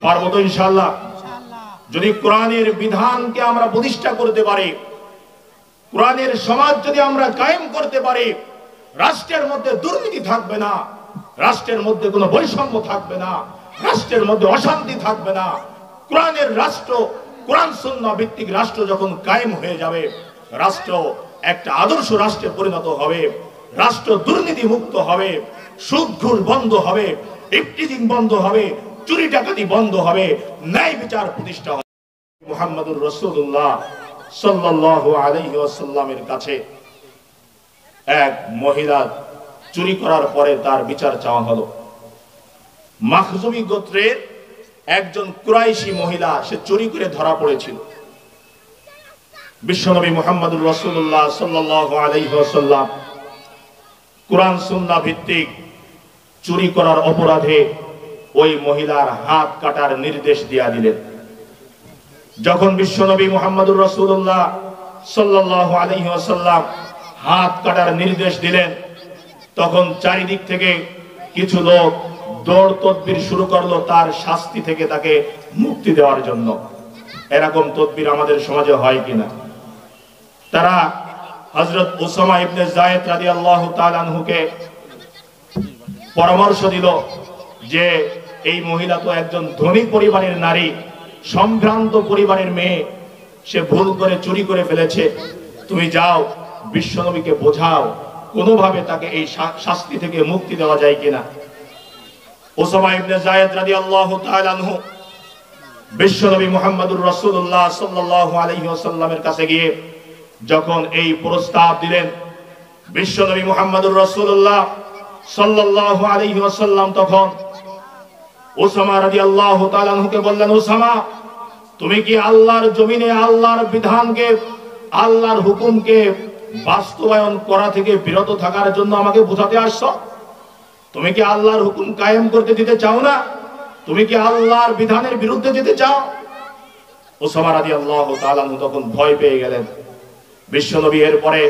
পারবো তো ইনশাআল্লাহ? যদি কোরআনের বিধানকে আমরা প্রতিষ্ঠা করতে পারি, কোরআনের সমাজ যদি আমরা কায়েম করতে পারি, রাষ্ট্রের মধ্যে দুর্নীতি থাকবে না, রাষ্ট্রের মধ্যে কোনো বৈষম্য থাকবে না, রাষ্ট্রের মধ্যে অশান্তি থাকবে না। কোরআনের রাষ্ট্র, কোরআন সুন্নাহ ভিত্তিক রাষ্ট্র যখন কায়েম হয়ে যাবে, রাষ্ট্র একটা আদর্শ রাষ্ট্রে পরিণত হবে, রাষ্ট্র দুর্নীতি মুক্ত হবে, সুদ ঘুষ বন্ধ হবে, ইফটিজিং বন্ধ হবে, চুরি ডাকাতি বন্ধ হবে, ন্যায় বিচার প্রতিষ্ঠা হবে। মুহাম্মদুর রাসূলুল্লাহ সাল্লাল্লাহু আলাইহি ওয়াসাল্লামের কাছে এক মহিলা চুরি করার পরে তার বিচার চাওয়া হলো। মাখজুমি গোত্রের একজন কুরাইশি মহিলা, সে চুরি করে ধরা পড়েছিল। বিশ্বনবী মুহাম্মদুর রাসূলুল্লাহ সাল্লাল্লাহু আলাইহি ওয়াসাল্লাম কোরআন সুন্নাহ ভিত্তিক চুরি করার অপরাধে ওই মহিলার হাত কাটার নির্দেশ দিয়া দিলেন। যখন বিশ্বনবী মুহাম্মদুর রাসূলুল্লাহ সাল্লাল্লাহু আলাইহি ওয়াসাল্লাম হাত কাটার নির্দেশ দিলেন, তখন চারিদিক থেকে কিছু লোক দৌড় তদবির শুরু করলো তার শাস্তি থেকে তাকে মুক্তি দেওয়ার জন্য। এরকম তদবির আমাদের সমাজে হয় কিনা? তারা হযরত উসামা ইবনে যায়েদ রাদিয়াল্লাহু তাআলা আনহুকে পরামর্শ দিল যে এই মহিলা তো একজন ধনী পরিবারের নারী, সম্ভ্রান্ত পরিবারের মেয়ে, সে ভুল করে চুরি করে ফেলেছে, তুমি যাও বিশ্বনবীকে বোঝাও কোনোভাবে তাকে এই শাস্তি থেকে মুক্তি দেওয়া যায় কিনা। উসামা ইবনে যায়েদ রাদিয়াল্লাহু তাআলা আনহু বিশ্বনবী মুহাম্মদুর রাসূলুল্লাহ সাল্লাল্লাহু আলাইহি ওয়াসাল্লামের কাছে গিয়ে যখন এই প্রস্তাব দিলেন, বিশ্বনবী মুহাম্মদুর রাসূলুল্লাহ সাল্লাল্লাহু আলাইহি ওয়াসাল্লাম তখন উসামা রাদিয়াল্লাহু তাআলা আনহুকে বললেন, উসামা, তুমি কি আল্লাহর জমিনে আল্লাহর বিধানকে, আল্লাহর হুকুমকে বাস্তবায়ন করা থেকে বিরত থাকার জন্য আমাকে বোঝাতে আসছো? তুমি কি আল্লাহর হুকুম কায়েম করতে দিতে চাও না? তুমি কি আল্লাহর বিধানের বিরুদ্ধে যেতে চাও? উসামা রাদিয়াল্লাহু তাআলা আনহু তখন ভয় পেয়ে গেলেন। বিশ্বনবী এর পরে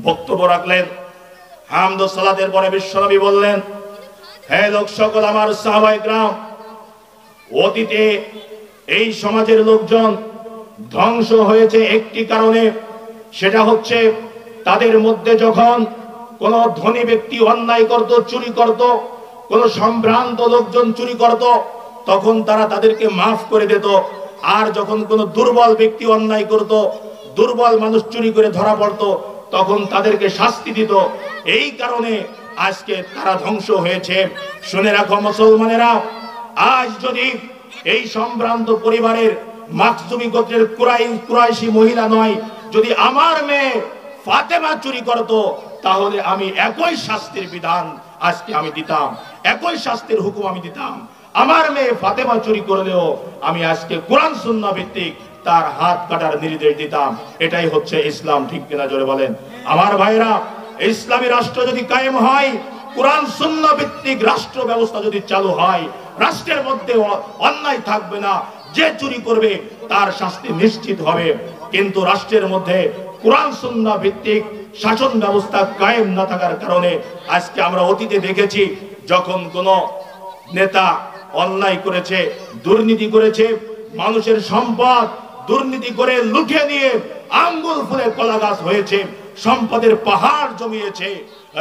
বক্তব্য রাখলেন। হামদ ও সালাতের পরে বিশ্বনবী বললেন, হে লোক সকল, আমার সাহাবায়ে কেরাম, অতীতে এই সমাজের লোকজন ধ্বংস হয়েছে একটি কারণে, সেটা হচ্ছে তাদের মধ্যে যখন কোন ধনী ব্যক্তি অন্যায় করত, চুরি করত, কোন সম্ভ্রান্ত লোকজন চুরি করত, তখন তারা তাদেরকে মাফ করে দিত। আর যখন কোন দুর্বল ব্যক্তি অন্যায় করত, দুর্বল মানুষ চুরি করে ধরা পড়তো, তখন তাদেরকে শাস্তি দিত। এই কারণে আজকে তারা ধ্বংস হয়েছে। শুনে রাখো মুসলমানেরা, আজ যদি এই সম্ভ্রান্ত পরিবারের মাখজুমি গোত্রের কুরাইশি মহিলা নয়, যদি আমার মেয়ে ফাতেমা চুরি করত, তাহলে আমি একই শাস্তির বিধান আজকে আমি দিতাম, একই শাস্তির হুকুম আমি দিতাম। আমার মেয়ে ফাতেমা চুরি করলেও আমি আজকে কোরআন সুন্নাহ ভিত্তিক তার হাত কাটার নির্দেশ দিতাম। এটাই হচ্ছে ইসলাম, ঠিক কিনা জোরে বলেন? আমার ভাইরা, ইসলামী রাষ্ট্র যদি কায়েম হয়, কোরআন সুন্নাহ ভিত্তিক রাষ্ট্র ব্যবস্থা যদি চালু হয়, রাষ্ট্রের মধ্যে অন্যায় থাকবে না, যে চুরি করবে তার শাস্তি নিশ্চিত হবে। কিন্তু রাষ্ট্রের মধ্যে কোরআন সুন্নাহ ভিত্তিক শাসন ব্যবস্থা কায়েম না থাকার কারণে আজকে আমরা অতীতে দেখেছি, যখন কোন নেতা অন্যায় করেছে, দুর্নীতি করেছে, মানুষের সম্পদ দুর্নীতি করে লুটে নিয়ে আঙ্গুল ফুলে কলা গাছ হয়েছে, সম্পদের পাহাড় জমিয়েছে,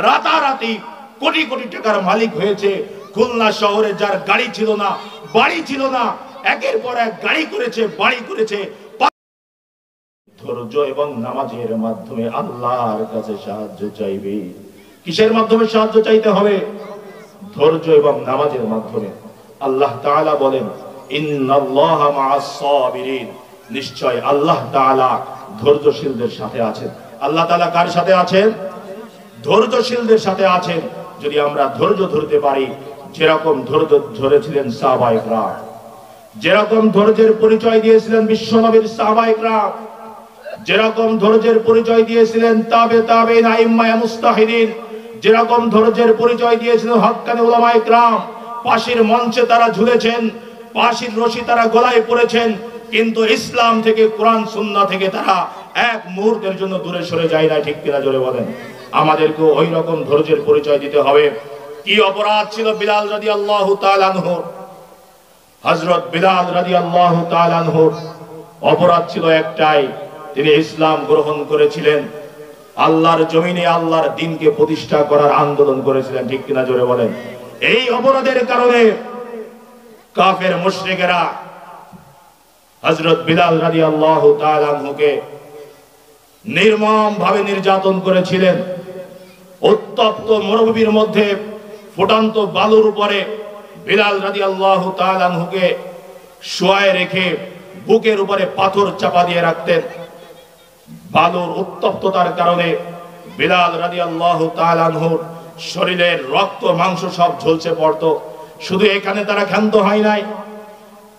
রাতারাতি কোটি কোটি টাকার মালিক হয়েছে। খুলনা শহরে যার গাড়ি ছিল না, বাড়ি ছিল না, একের পর এক গাড়ি করেছে, বাড়ি করেছে। ধৈর্য এবং নামাজের মাধ্যমে আল্লাহর কাছে সাহায্য চাইবে। কিসের মাধ্যমে সাহায্য চাইতে হবে? ধৈর্য এবং নামাজের মাধ্যমে। আল্লাহ তাআলা বলেন, ইন্নাল্লাহা মাআস সাবিরিন, নিশ্চয় আল্লাহ তাআলা ধৈর্যশীলদের সাথে আছেন। আল্লাহ তাআলা কার সাথে আছেন? ধৈর্যশীলদের সাথে আছেন। যদি আমরা ধৈর্য ধরতে পারি, যেরকম ধৈর্য ধরেছিলেন সাহাবায়ে কেরাম, যেরকম ধৈর্যের পরিচয় দিয়েছিলেন বিশ্বনবীর সাহাবায়ে কেরাম, যেরকম ধৈর্যের পরিচয় দিয়েছিলেন তাবেঈন আইম্মায়ে মুস্তাহিদিন, যেরকম ধৈর্যের পরিচয় দিয়েছিলেন হক্কানি উলামায়ে কেরাম, ফাঁসির মঞ্চে তারা ঝুলেছেন, ফাঁসির রশি তারা গলায় পড়েছেন, কিন্তু ইসলাম থেকে, কোরআন সুন্নাহ থেকে তারা এক মুহূর্তের জন্য দূরে সরে যায় না, ঠিক কিনা জোরে বলেন? আমাদেরকে ওই রকম ধৈর্যের পরিচয় দিতে হবে। কি অপরাধ ছিল বিলাল রাদিয়াল্লাহু তাআলা আনহু? হযরত বিলাল রাদিয়াল্লাহু তাআলা আনহুর অপরাধ ছিল একটাই, তিনি ইসলাম গ্রহণ করেছিলেন, আল্লাহর জমিনে আল্লাহর দ্বীনকে প্রতিষ্ঠা করার আন্দোলন করেছিলেন, ঠিক কিনা জোরে বলেন। এই অপরাধের কারণে কাফের মুশরিকেরা হযরত বিলাল রাদিয়াল্লাহু তাআলা আনহুকে নির্মম ভাবে নির্যাতন করেছিলেন। উত্তপ্ত মরুভূমির মধ্যে ফুটন্ত বালুর উপরে বিলাল রাদিয়াল্লাহু তাআলা আনহুকে শোয়ায় রেখে বুকের উপরে পাথর চাপা দিয়ে রাখতেন। বালুর উত্তপ্ততার কারণে বিলাল রাদিয়াল্লাহু তাআলা আনহুর শরীরের রক্ত মাংস সব ঝলসে পড়তো। শুধু এখানে তারা ক্ষান্ত হয় নাই,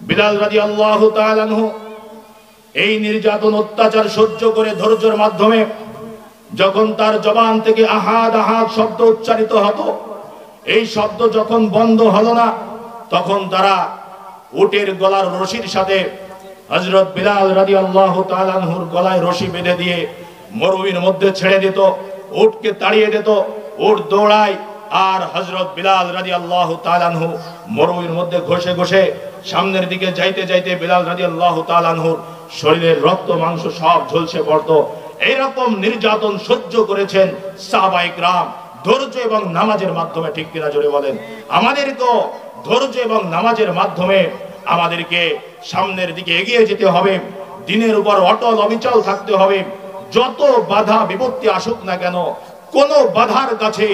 বিলাল রাদিয়াল্লাহু তাআলা আনহু এই নির্যাতন অত্যাচার সহ্য করে ধৈর্যের মাধ্যমে যখন তার জবান থেকে আহাদ আহাদ শব্দ উচ্চারিত হতো, এই শব্দ যখন বন্ধ হলো না, তখন তারা উটের গলার রশির সাথে হযরত বিলাল রাদিয়াল্লাহু তাআলা আনহুর গলায় রশি বেঁধে দিয়ে মরুভূমির মধ্যে ছেড়ে দিত, উটকে তাড়িয়ে দিত, উট দৌড়ায়, আর হযরত বিলাল রাদিয়াল্লাহু তাআলা আনহু মরুভূমির মধ্যে ঘষে ঘষে সামনের দিকে যাইতে যাইতে বিলাল রাদিয়াল্লাহু তাআলা আনহুর শরীরের রক্ত মাংস সব ঝলসে পড়তো। এইরকম নির্যাতন সহ্য করেছেন সাহাবায়ে কেরাম ধৈর্য এবং নামাজের মাধ্যমে, ঠিক কিনা জোরে বলেন। আমাদেরকেও ধৈর্য এবং নামাজের মাধ্যমে আমাদেরকে সামনের দিকে এগিয়ে যেতে হবে, দ্বীনের উপর অটল অবিচল থাকতে হবে। যত বাধা বিপত্তি আসুক না কেন, কোন বাধার কাছে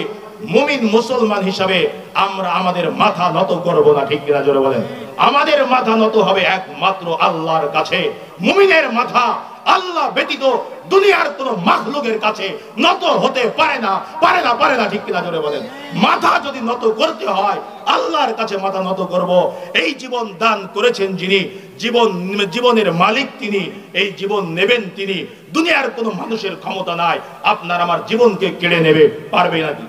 মুমিন মুসলমান হিসাবে আমরা আমাদের মাথা নত করব না, ঠিক কিনা জোরে বলেন। আমাদের মাথা নত হবে একমাত্র আল্লাহর কাছে। মুমিনের মাথা আল্লাহ ব্যতীত দুনিয়ার কোন মাখলুকের কাছে নত হতে পারে না, পারে না, পারে না, ঠিক কিনা জোরে বলেন। মাথা যদি নত করতে হয় আল্লাহর কাছে মাথা নত করব। এই জীবন দান করেছেন যিনি, জীবনের মালিক তিনি, এই জীবন নেবেন তিনি। দুনিয়ার কোন মানুষের ক্ষমতা নাই আপনার আমার জীবনকে কেড়ে নেবে, পারবে নাকি?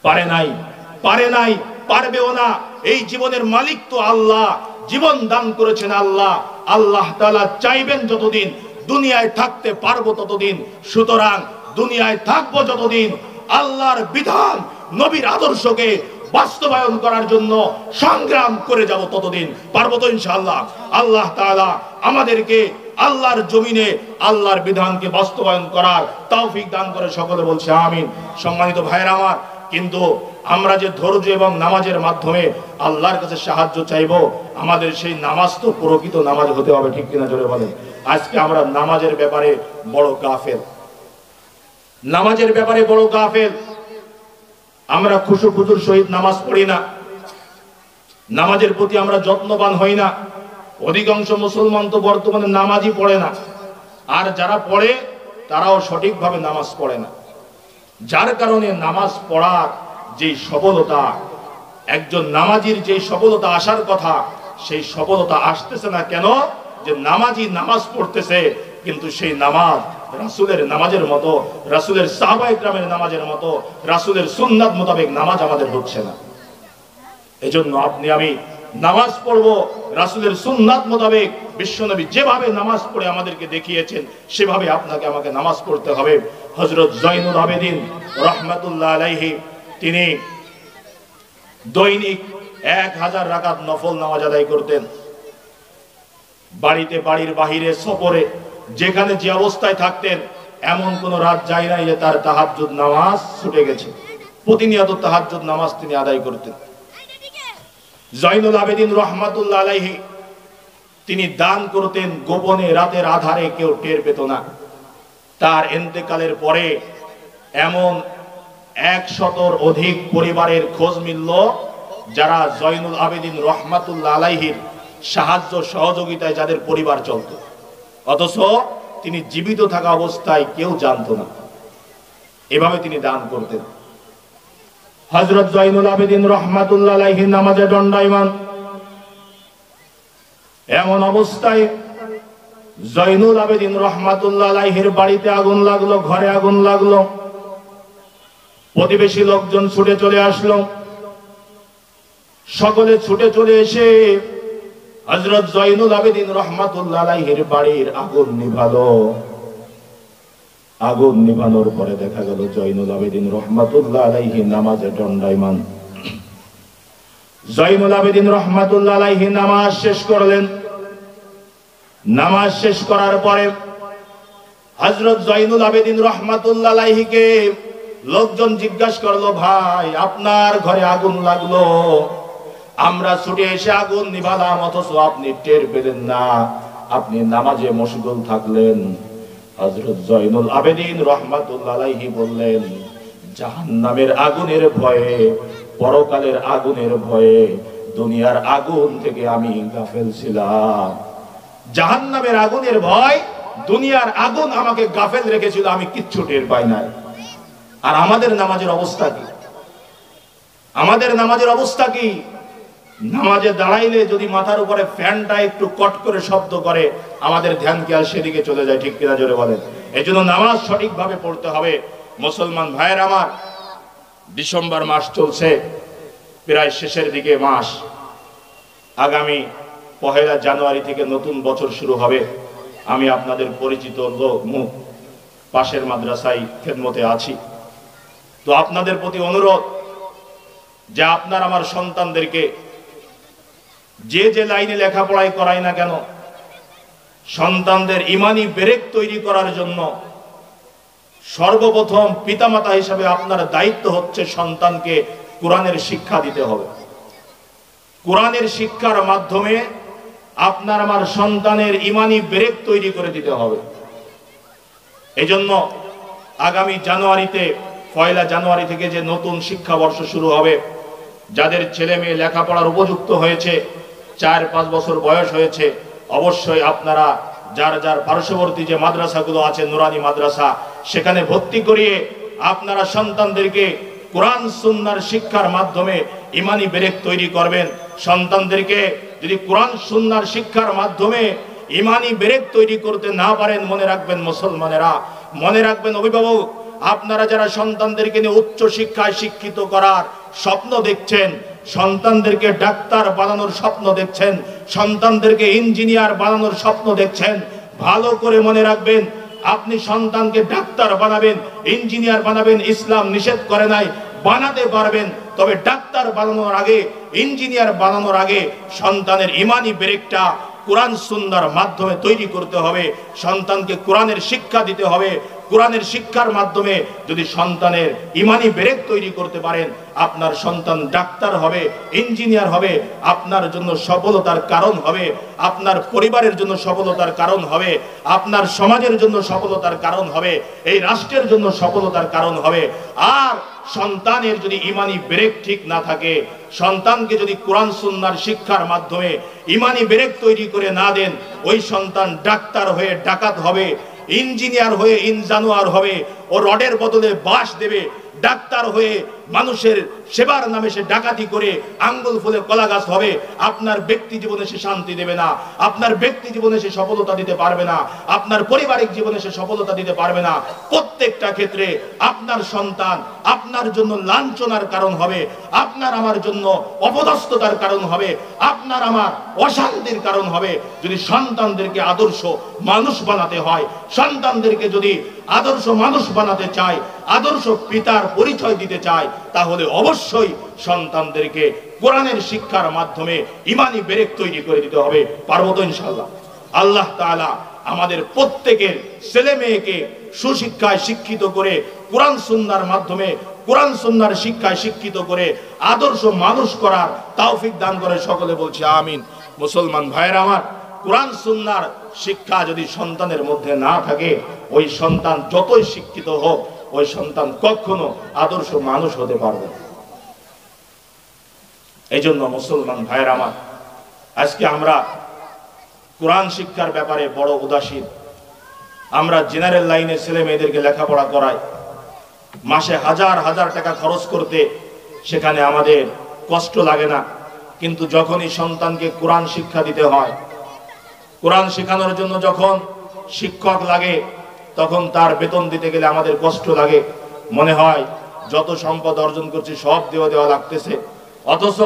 পারে নাই, পারে নাই, পারবেও না। এই জীবনের মালিক তো আল্লাহ, জীবন দান করেছেন আল্লাহ। আল্লাহ তাআলা চাইবেন যতদিন দুনিয়ায় থাকতে পারবো ততদিন। সুতরাং দুনিয়ায় থাকবো যতদিন আল্লাহর বিধান নবীর আদর্শকে বাস্তবায়ন করার জন্য সংগ্রাম করে যাব ততদিন। পারবো তো ইনশাআল্লাহ। আল্লাহ তাআলা আমাদেরকে আল্লাহর জমিনে আল্লাহর বিধানকে বাস্তবায়ন করার তৌফিক দান করে, সকলে বলছে আমিন। সম্মানিত ভাইরা আমার, কিন্তু আমরা যে ধৈর্য এবং নামাজের মাধ্যমে আল্লাহর কাছে সাহায্য চাইবো, আমাদের সেই নামাজ তো প্রকৃত নামাজ হতে হবে, ঠিক কিনা জোরে বলেন। আজকে আমরা নামাজের ব্যাপারে বড় গাফেল, নামাজের ব্যাপারে বড় গাফেল। আমরা খুশু খুজুর সহিত নামাজ পড়ি না, নামাজের প্রতি আমরা যত্নবান হই না। অধিকাংশ মুসলমান তো বর্তমানে নামাজই পড়ে না, আর যারা পড়ে তারাও সঠিকভাবে নামাজ পড়ে না। যার কারণে নামাজ পড়ার যে সফলতা, একজন নামাজির যে সফলতা আসার কথা, সেই সফলতা আসতেছে না। কেন? যে নামাজি নামাজ পড়তেছে, কিন্তু সেই নামাজ রাসূলের নামাজের মতো, রাসূলের সাহাবায়ে কেরামের নামাজের মতো, রাসূলের সুন্নাত মোতাবেক নামাজ আমাদের হচ্ছে না। এজন্য আপনি আমি নামাজ পড়বো রাসূলের সুন্নাত মোতাবেক। বিশ্বনবী যেভাবে নামাজ পড়ে আমাদেরকে দেখিয়েছেন সেভাবে আপনাকে আমাকে নামাজ পড়তে হবে। হযরত জয়নুল আবেদিন রাহমাতুল্লাহ আলাইহি তিনি দৈনিক 1000 রাকাত নফল নামাজ আদায় করতেন। বাড়িতে, বাড়ির বাহিরে, সফরে, যেখানে যে অবস্থায় থাকতেন, এমন কোন রাত যায় নাই যে তার তাহাজ্জুদ নামাজ ছুটে গেছে। প্রতিনিয়ত তাহাজ্জুদ নামাজ তিনি আদায় করতেন। জয়নুল আবেদিন রাহমাতুল্লাহ আলাইহি তিনি দান করতেন গোপনে, রাতের আধারে, কেউ টের পেত না। তার ইন্তেকালের পরে এমন 100-র অধিক পরিবারের খোঁজ মিলল যারা জয়নুল আবেদিন রাহমাতুল্লাহ আলাইহির সাহায্য সহযোগিতায় যাদের পরিবার চলত, অথচ তিনি জীবিত থাকা অবস্থায় কেউ জানতো না। এভাবে তিনি দান করতেন। হযরত জয়নুল আবেদিন রাহমাতুল্লাহ আলাইহি নামাজে দণ্ডায়মান। এমন অবস্থায় জয়নুল আবেদিন রাহমাতুল্লাহ আলাইহির বাড়িতে আগুন লাগলো, ঘরে আগুন লাগলো। প্রতিবেশী লোকজন ছুটে চলে আসলো। সকলে ছুটে চলে এসে হযরত জয়নুল আবেদিন রাহমাতুল্লাহ আলাইহির বাড়ির আগুন নিভালো। আগুন নিভানোর পরে দেখা গেল জয়নুল আবেদিন রাহমাতুল্লাহ আলাইহি নামাজে দণ্ডায়মান। জয়নুল আবেদিন রহমাতুল্লাহ আলাইহি নামাজ শেষ করলেন। নামাজ শেষ করার পরে হযরত জয়নুল আবেদিন রহমাতুল্লাহ আলাইহিকে লোকজন জিজ্ঞাসা করলো, ভাই আপনার ঘরে আগুন লাগলো, আমরা ছুটে এসে আগুন নিভালাম, অথচ আপনি টের পেলেন না, আপনি নামাজে মশগুল থাকলেন। হযরত জয়নুল আবেদিন রহমাতুল্লাহ আলাইহি বললেন, জাহান্নামের আগুনের ভয়ে, পরকালের আগুনের ভয়ে দুনিয়ার আগুন থেকে আমি গাফেল ছিলাম। জাহান্নামের আগুনের ভয়, দুনিয়ার আগুন আমাকে গাফেল রেখেছিল, আমি কিচ্ছু টের পাই নাই। আর আমাদের নামাজের অবস্থা কি? আমাদের নামাজের অবস্থা কি? নামাজে দাঁড়াইলে যদি মাথার উপরে ফ্যানটা একটু কট করে শব্দ করে, আমাদের ধ্যান কি আর সেদিকে চলে যায়? ঠিক কিনা জোরে বলেন। এই জন্য নামাজ সঠিকভাবে পড়তে হবে। মুসলমান ভাইয়ের আমার, ডিসেম্বর মাস চলছে, প্রায় শেষের দিকে মাস। আগামী 1 জানুয়ারি থেকে নতুন বছর শুরু হবে। আমি আপনাদের পরিচিত মুখ, পাশের মাদ্রাসায় খেদমতে আছি। তো আপনাদের প্রতি অনুরোধ যে আপনার আমার সন্তানদেরকে যে যে লাইনে লেখাপড়াই করাই না কেন, সন্তানদের ইমানি ব্রেক তৈরি করার জন্য সর্বপ্রথম পিতামাতা হিসাবে আপনার দায়িত্ব হচ্ছে সন্তানকে কোরআনের শিক্ষা দিতে হবে। কোরআনের শিক্ষার মাধ্যমে আপনার আমার সন্তানের ইমানি ব্রেক তৈরি করে দিতে হবে। এজন্য আগামী জানুয়ারিতে, 1 জানুয়ারি থেকে যে নতুন শিক্ষাবর্ষ শুরু হবে, যাদের ছেলে মেয়ে লেখাপড়ার উপযুক্ত হয়েছে, 4-5 বছর বয়স হয়েছে, অবশ্যই আপনারা যার যার পার্শ্ববর্তী যে মাদ্রাসাগুলো আছে, নুরানি মাদ্রাসা, সেখানে ভর্তি করিয়ে আপনারা সন্তানদেরকে কোরআন সুন্নাহর শিক্ষার মাধ্যমে ইমানি ব্রেক তৈরি করবেন। সন্তানদেরকে যদি কোরআন সুন্নাহর শিক্ষার মাধ্যমে ইমানি ব্রেক তৈরি করতে না পারেন, মনে রাখবেন মুসলমানেরা, মনে রাখবেন অভিভাবক, আপনারা যারা সন্তানদেরকে নিয়ে উচ্চ শিক্ষায় শিক্ষিত করার স্বপ্ন দেখছেন, সন্তানদেরকে ডাক্তার বানানোর স্বপ্ন দেখছেন, সন্তানদেরকে ইঞ্জিনিয়ার বানানোর স্বপ্ন দেখছেন, ভালো করে মনে রাখবেন, আপনি সন্তানকে ডাক্তার বানাবেন, ইঞ্জিনিয়ার বানাবেন, ইসলাম নিষেধ করে নাই, বানাতে পারবেন। তবে ডাক্তার বানানোর আগে, ইঞ্জিনিয়ার বানানোর আগে সন্তানের ইমানি ব্রেকটা কোরআন সুন্নাহর মাধ্যমে তৈরি করতে হবে। সন্তানকে কোরআনের শিক্ষা দিতে হবে। কোরআনের শিক্ষার মাধ্যমে যদি সন্তানের ইমানি ব্রেক তৈরি করতে পারেন, আপনার সন্তান ডাক্তার হবে, ইঞ্জিনিয়ার হবে, আপনার জন্য সফলতার কারণ হবে, আপনার পরিবারের জন্য সফলতার কারণ হবে, আপনার সমাজের জন্য সফলতার কারণ হবে, এই রাষ্ট্রের জন্য সফলতার কারণ হবে। আর সন্তানের যদি ইমানি ব্রেক ঠিক না থাকে, সন্তানকে যদি কোরআন সুন্নাহর শিক্ষার মাধ্যমে ইমানি ব্রেক তৈরি করে না দেন, ওই সন্তান ডাক্তার হয়ে ডাকাত হবে, ইঞ্জিনিয়ার হয়ে ইনজানোয়ার হবে, ও রডের বদলে বাঁশ দেবে, ডাক্তার হয়ে মানুষের সেবার নামে সে ডাকাতি করে আঙ্গুল ফুলে কলা গাছ হবে। আপনার ব্যক্তি জীবনে সে শান্তি দেবে না, আপনার ব্যক্তি জীবনে সে সফলতা দিতে পারবে না, আপনার পারিবারিক জীবনে সে সফলতা দিতে পারবে না। প্রত্যেকটা ক্ষেত্রে আপনার সন্তান আপনার জন্য লাঞ্ছনার কারণ হবে, আপনার আমার জন্য অপদস্থতার কারণ হবে, আপনার আমার অশান্তির কারণ হবে। যদি সন্তানদেরকে আদর্শ মানুষ বানাতে হয়, সন্তানদেরকে যদি আদর্শ মানুষ বানাতে চায়, আদর্শ পিতার পরিচয় দিতে চায়, তাহলে অবশ্যই সন্তানদেরকে কোরআনের শিক্ষার মাধ্যমে ইমানি ব্রেক তৈরি করে দিতে হবে। পারবো তো ইনশাআল্লাহ? আল্লাহ তাআলা আমাদের প্রত্যেকের ছেলে মেয়েকে সুশিক্ষায় শিক্ষিত করে, কোরআন সুন্নাহর মাধ্যমে, কোরআন সুন্নাহর শিক্ষায় শিক্ষিত করে আদর্শ মানুষ করার তৌফিক দান করে। সকলে বলছি আমিন। মুসলমান ভাইয়েরা আমার, কোরআন সুন্নাহর শিক্ষা যদি সন্তানের মধ্যে না থাকে, ওই সন্তান যতই শিক্ষিত হোক, ওই সন্তান কখনো আদর্শ মানুষ হতে পারবে না। এই জন্য মুসলমান ভাইয়েরা আমার, আজকে আমরা কোরআন শিক্ষার ব্যাপারে বড় উদাসীন। আমরা জেনারেল লাইনে ছেলে মেয়েদেরকে লেখাপড়া করাই, মাসে হাজার হাজার টাকা খরচ করতে সেখানে আমাদের কষ্ট লাগে না। কিন্তু যখনই সন্তানকে কোরআন শিক্ষা দিতে হয়, কোরআন শেখানোর জন্য যখন শিক্ষক লাগে, তখন তার বেতন দিতে গেলে আমাদের কষ্ট লাগে। মনে হয় যত সম্পদ অর্জন করছি সব দেওয়া লাগতেছে। অথচ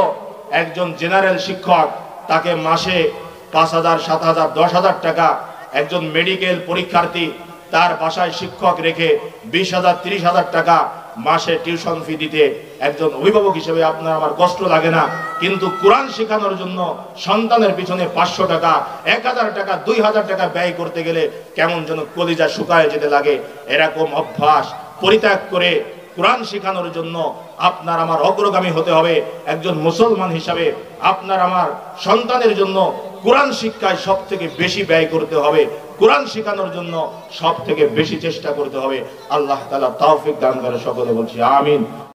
একজন জেনারেল শিক্ষক, তাকে মাসে 5,000, 7,000, 10,000 টাকা, একজন মেডিকেল পরীক্ষার্থী তার বাসায় শিক্ষক রেখে 20,000, 30,000 টাকা মাসে টিউশন ফি দিতে একজন অভিভাবক হিসেবে আপনার আমার কষ্ট লাগে না, কিন্তু কোরআন শেখানোর জন্য সন্তানের পিছনে 500 টাকা, 1000 টাকা, 2000 টাকা ব্যয় করতে গেলে কেমন যেন কলিজা শুকায় যেতে লাগে। এরকম অভ্যাস পরিত্যাগ করে কোরআন শেখানোর জন্য আপনার আমার অগ্রগামী হতে হবে। একজন মুসলমান হিসাবে আপনার আমার সন্তানের জন্য কোরআন শিক্ষায় সব থেকে বেশি ব্যয় করতে হবে, কোরআন শেখানোর জন্য সব থেকে বেশি চেষ্টা করতে হবে। আল্লাহ তাআলা তৌফিক দান করে সকলে বলছি আমিন।